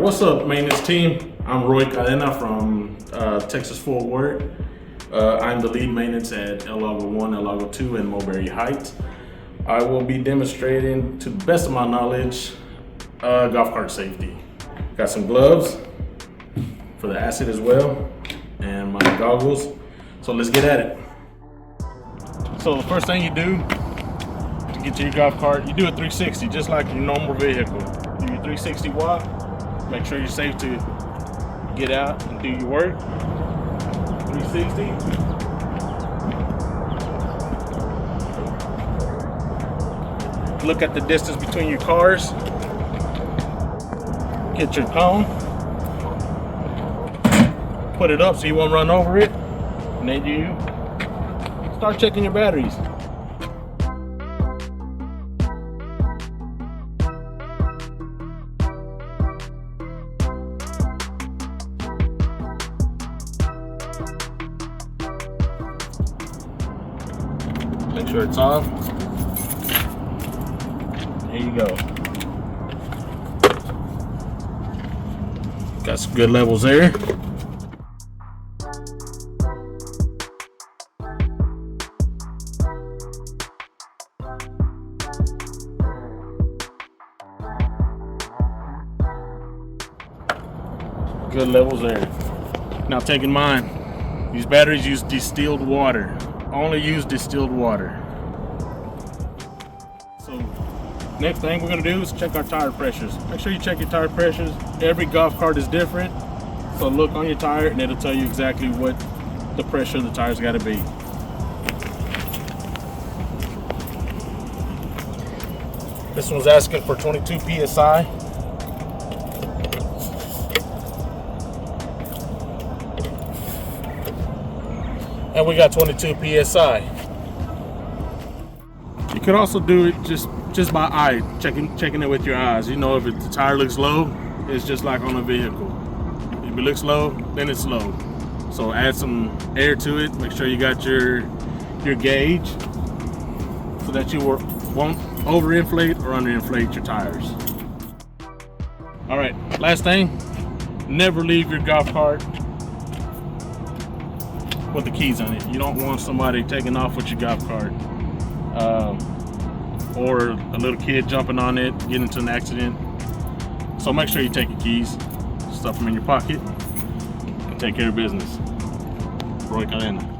What's up, maintenance team? I'm Cadena from Texas Fort Worth. I'm the lead maintenance at El Lago 1, El Lago 2, and Mulberry Heights. I will be demonstrating, to the best of my knowledge, golf cart safety. Got some gloves for the acid as well, and my goggles. So let's get at it. So the first thing you do to get to your golf cart, you do a 360, just like your normal vehicle. Do your 360 walk. Make sure you're safe to get out and do your work. 360. Look at the distance between your cars. Get your cone. Put it up so you won't run over it. And then you start checking your batteries. Make sure it's off. There you go. Got some good levels there. Good levels there. Now take in mind, these batteries use distilled water. Only use distilled water. So next thing we're gonna do is check our tire pressures. Make sure you check your tire pressures. Every golf cart is different. So look on your tire and it'll tell you exactly what the pressure of the tires gotta be. This one's asking for 22 PSI. And we got 22 PSI. You could also do it just by eye, checking it with your eyes. You know, if the tire looks low, it's just like on a vehicle. If it looks low, then it's low. So add some air to it. Make sure you got your gauge so that you won't overinflate or underinflate your tires. All right, last thing, never leave your golf cart with the keys on it. You don't want somebody taking off with your golf cart, or a little kid jumping on it, getting into an accident. So make sure you take your keys, stuff them in your pocket, and take care of business. Cadena.